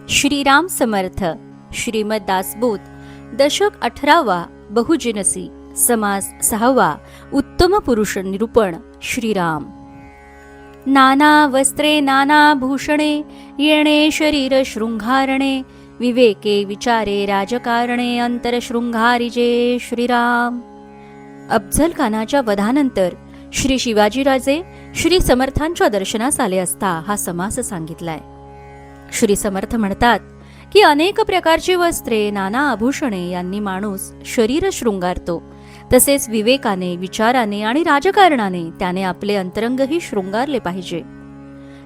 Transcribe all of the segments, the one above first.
श्रीराम समर्थ. श्रीमद दासबोध. दशक 18वा. बहुजिनसी. समास 6वा. उत्तम पुरुष निरूपण. श्रीराम. नाना वस्त्रे नाना भूषणे, येणे शरीर शृंगारणे, विवेके विचारे राजकारणे, अंतर शृंगारिजे. श्रीराम. अफझल खानाच्या वधानंतर श्री शिवाजीराजे श्री समर्थांच्या दर्शनास आले असता हा समास सांगितलाय. श्री समर्थ म्हणतात की अनेक प्रकारची वस्त्रे, नाना आभूषणे यांनी माणूस शरीर शृंगारतो. तसेच विवेकाने, विचाराने आणि राजकारणाने त्याने आपले अंतरंगही शृंगारले पाहिजे.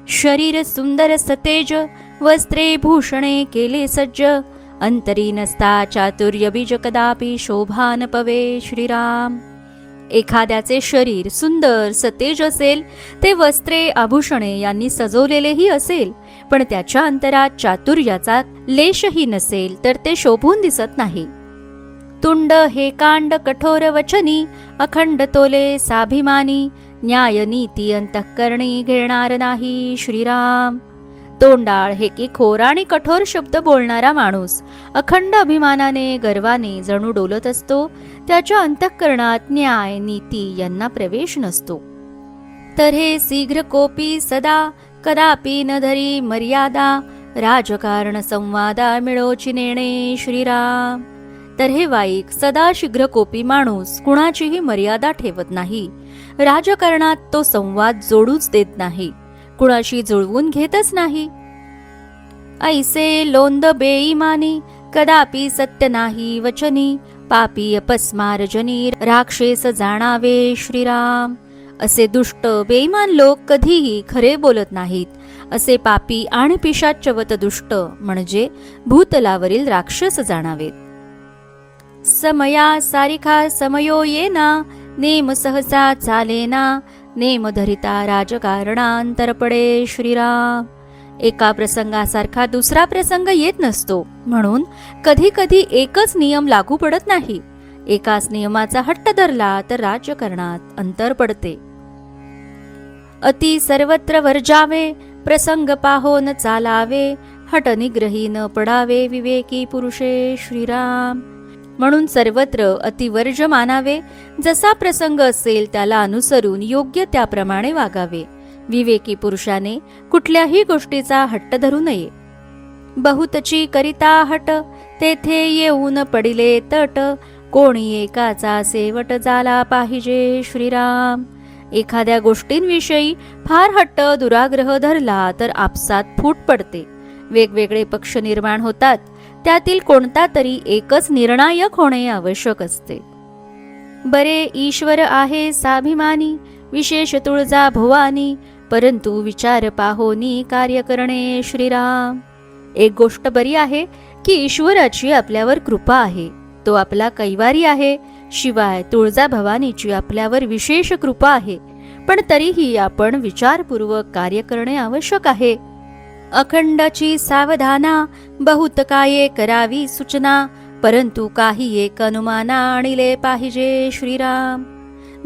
शरीर सुंदर सतेज, वस्त्रे भूषणे केले सज्ज, अंतरी नसता चातुर्य बीज कदापि शोभा न पवे. श्रीराम. एखाद्याचे शरीर सुंदर सतेज असेल, ते वस्त्रे आभूषणे यांनी सजवलेलेही असेल, पण त्याच्या अंतरात चातुर्याचा लेशही नसेल तर ते शोभून दिसत नाही. तुंड हे कांड कठोर वचनी, अखंड तोले साभिमानी, न्याय नीती अंतःकरणी घेणार नाही. श्रीराम. तोंडाळ हे की खोर आणि कठोर शब्द बोलणारा माणूस अखंड अभिमानाने, गर्वाने जणू डोलत असतो. त्याच्या अंतःकरणात न्याय नीती यांना प्रवेश नसतो. तर हे शीघ्र कोपी सदा, कदापि न धरी मर्यादा, राजकारण संवादा मिळोची नेणे. श्रीराम. तर हे वाईक सदा शीघ्रकोपी माणूस कुणाचीही मर्यादा ठेवत नाही. राजकारणात तो संवाद जोडूच देत नाही, कुणाशी जुळवून घेतच नाही. ऐसे लोंद बेईमानी, कदापि सत्य नाही वचनी, पापी अपस्मारजनी, राक्षस जाणावे. श्रीराम. असे दुष्ट बेईमान लोक कधीही खरे बोलत नाहीत. असे पापी आणि पिशाच्चवत दुष्ट म्हणजे भूतलावरील राक्षस जाणावेत. समया सारिखा समयो येना, नेम सहसा चालेना, नेम धरिता राजकारणांतर पडे. श्रीराम. एका प्रसंगासारखा दुसरा प्रसंग येत नसतो, म्हणून कधी कधी एकच नियम लागू पडत नाही. एकाच नियमाचा हट्ट धरला तर राजकारणात अंतर पडते. अति सर्वत्र वर्जावे, प्रसंग पाहोन चालावे, हट निग्रही न पडावे, विवेकी पुरुषे. श्रीराम. म्हणून सर्वत्र अतिवर्ज मानावे, जसा प्रसंग असेल त्याला अनुसरून योग्य त्याप्रमाणे वागावे. विवेकी पुरुषाने कुठल्याही गोष्टीचा हट्ट धरू नये. बहुतची करिता हट, तेथे येऊन पडिले तट, कोणी एकाचा सेवट झाला पाहिजे. श्रीराम. एखाद्या गोष्टींविषयी फार हट्ट दुराग्रह धरला तर आपसात फूट पडते. वेगवेगळे पक्ष निर्माण होतात. त्यातील कोणता तरी एकच निर्णायक होणे आवश्यक असते. बरे ईश्वर आहे साभिमानी, विशेष तुळजा भवानी, परंतु विचार पाहोनी कार्य करणे. श्रीराम. एक गोष्ट बरी आहे की ईश्वराची आपल्यावर कृपा आहे, तो आपला कैवारी आहे. शिवाय तुळजा भवानीची आपल्यावर विशेष कृपा आहे, पण तरीही आपण विचारपूर्वक कार्य करणे आवश्यक आहे. अखंडची सावधाना, बहुत काये करावी सूचना, परंतु काही एक अनुमाना आणले पाहिजे. श्रीराम.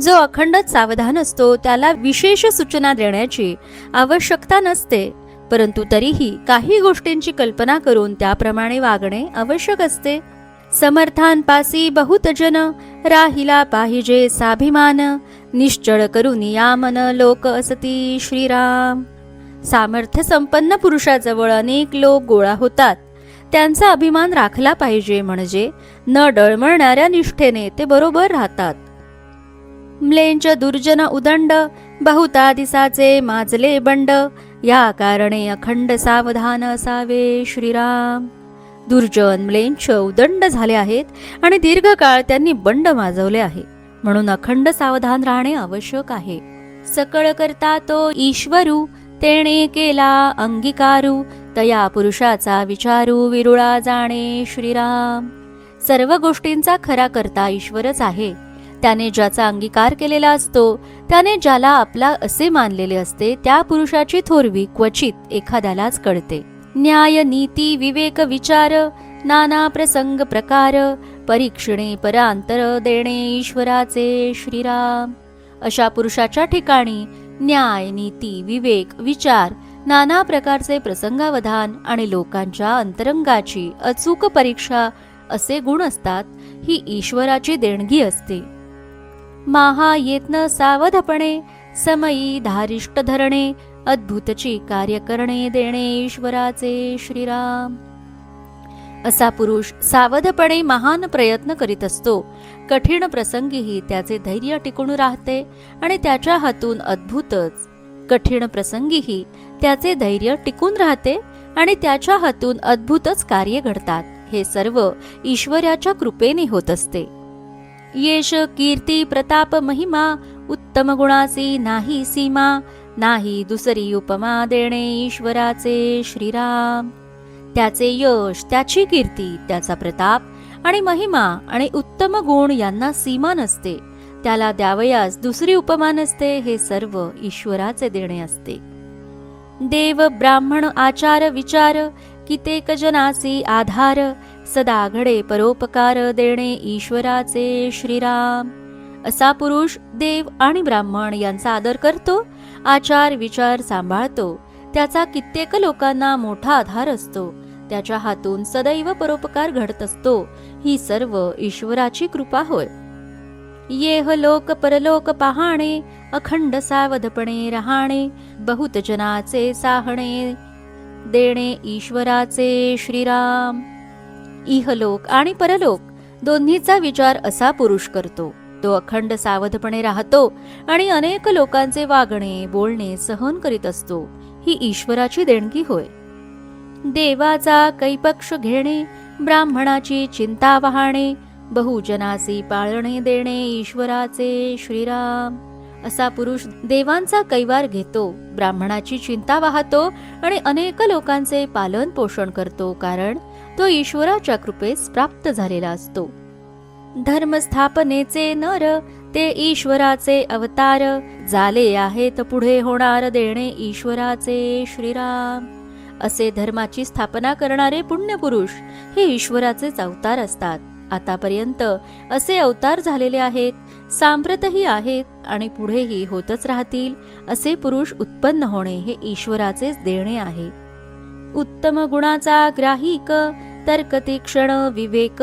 जो अखंडच सावधान असतो त्याला विशेष सूचना देण्याची आवश्यकता नसते, परंतु तरीही काही गोष्टींची कल्पना करून त्याप्रमाणे वागणे आवश्यक असते. समर्थांपासी बहुत जन, राहिला पाहिजे साभिमान, निश्चळ करून यामन लोक असती. श्रीराम. सामर्थ्य संपन्न पुरुषाजवळ अनेक लोक गोळा होतात. त्यांचा अभिमान राखला पाहिजे, म्हणजे न डळमळणाऱ्या निष्ठेने ते बरोबर राहतात. म्लेंच दुर्जन उदंड, बहुता दिसाचे माजले बंड, या कारणे अखंड सावधान असावे. श्रीराम. दुर्जन म्लेंच उदंड झाले आहेत आणि दीर्घकाळ त्यांनी बंड माजवले आहे, म्हणून अखंड सावधान राहणे आवश्यक आहे. सकळ करता तो ईश्वरू, तेणे केला अंगीकारू, तया पुरुषाचा विचारू विरुळा जाणे. श्रीराम. सर्व गोष्टींचा खरा करता ईश्वरच आहे. त्याने ज्याचा अंगीकार केलेला असतो, त्याने ज्याला आपला असे मानलेले असते, त्या पुरुषाची थोरवी क्वचित एखाद्यालाच कळते. न्याय नीती विवेक विचार, नाना प्रसंग प्रकार, परीक्षणे परांतर देणे ईश्वराचे. श्रीराम. अशा पुरुषाच्या ठिकाणी न्याय नीती विवेक विचार नाना प्रकारचे प्रसंगावधान आणि लोकांच्या अंतरंगाची अचूक परीक्षा असे गुण असतात. ही ईश्वराची देणगी असते. माहा येतन सावधपणे समयी धारिष्ट धरणे अद्भुतची कार्य करणे देणे ईश्वराचे श्रीराम. असा पुरुष सावधपणे महान प्रयत्न करीत असतो. कठीण प्रसंगीही त्याचे धैर्य टिकून राहते आणि त्याच्या हातून अद्भुतच कठीण प्रसंगीही त्याचे धैर्य टिकून राहते आणि त्याच्या हातून अद्भुतच कार्य घडतात. हे सर्व ईश्वराच्या कृपेने होत असते. यश कीर्ती प्रताप महिमा उत्तम गुणाची नाही सीमा नाही दुसरी उपमा देणे ईश्वराचे श्रीराम. त्याचे यश, त्याची कीर्ती, त्याचा प्रताप आणि महिमा आणि उत्तम गुण यांना सीमा नसते. त्याला द्यावयास दुसरी उपमा नसते. हे सर्व ईश्वराचे देणे असते. देव ब्राह्मण आचार विचार कितेक जनासी आधार सदा घडे परोपकार देणे ईश्वराचे श्रीराम. असा पुरुष देव आणि ब्राह्मण यांचा आदर करतो, आचार विचार सांभाळतो. त्याचा कित्येक लोकांना मोठा आधार असतो. त्याच्या हातून सदैव परोपकार घडत असतो. ही सर्व ईश्वराची कृपा होय. येह लोक परलोक पाहणे अखंड सावधपणे राहणे बहुत जनाचे साहणे देणे ईश्वराचे श्रीराम. इहलोक आणि परलोक दोन्हीचा विचार असा पुरुष करतो. तो अखंड सावधपणे राहतो आणि अनेक लोकांचे वागणे बोलणे सहन करीत असतो. ही ईश्वराची देणगी होय. देवाचा कैपक्ष घेणे ब्राह्मणाची चिंता वाहणे बहुजनासी पाळणे देणे ईश्वराचे श्रीराम. असा पुरुष देवांचा कैवार घेतो, ब्राह्मणाची चिंता वाहतो आणि अनेक लोकांचे पालन पोषण करतो, कारण तो ईश्वराच्या कृपेस प्राप्त झालेला असतो. धर्मस्थापनेचे नर ते ईश्वराचे अवतार झाले आहेत पुढे होणार देणे ईश्वराचे श्रीराम. असे धर्माची स्थापना करणारे पुण्य पुरुष हे ईश्वराचेच अवतार असतात. आतापर्यंत असे अवतार झालेले आहेत, सांप्रतही आहेत आणि पुढेही होतच राहतील. असे पुरुष उत्पन्न होणे हे ईश्वराचेच देणे आहे. उत्तम गुणाचा ग्राहिक तर्क तीक्ष्ण विवेक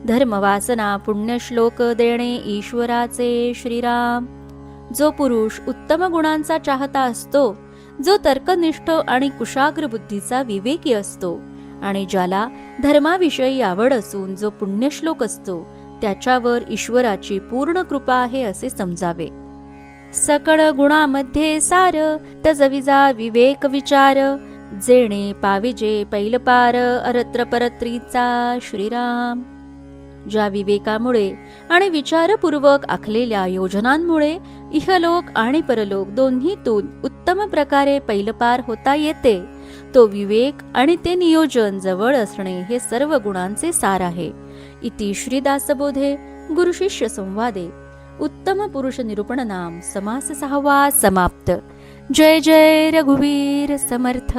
धर्मवासना पुण्यश्लोक देणे ईश्वराचे श्रीराम. जो पुरुष उत्तम गुणांचा चाहता असतो, जो तर्कनिष्ठ आणि कुशाग्र बुद्धीचा विवेकी असतो आणि ज्याला धर्माविषयी आवड असून जो पुण्यश्लोक असतो, त्याच्यावर ईश्वराची पूर्ण कृपा आहे असे समजावे. सकळ गुणामध्ये सार तजविजा विवेक विचार जेणे पाविजे पैलपार अरत्र परत्रीचा श्रीराम. ज्या विवेकामुळे आणि विचारपूर्वक आखलेल्या योजनांमुळे इहलोक आणि परलोक दोन्हीतून उत्तम प्रकारे पैलपार होता येते, तो विवेक आणि ते नियोजन जवळ असणे हे सर्व गुणांचे सार आहे. इति श्रीदासबोधे गुरुशिष्य संवादे उत्तम पुरुष निरूपण नाम समास 6 समाप्त. जय जय रघुवीर समर्थ.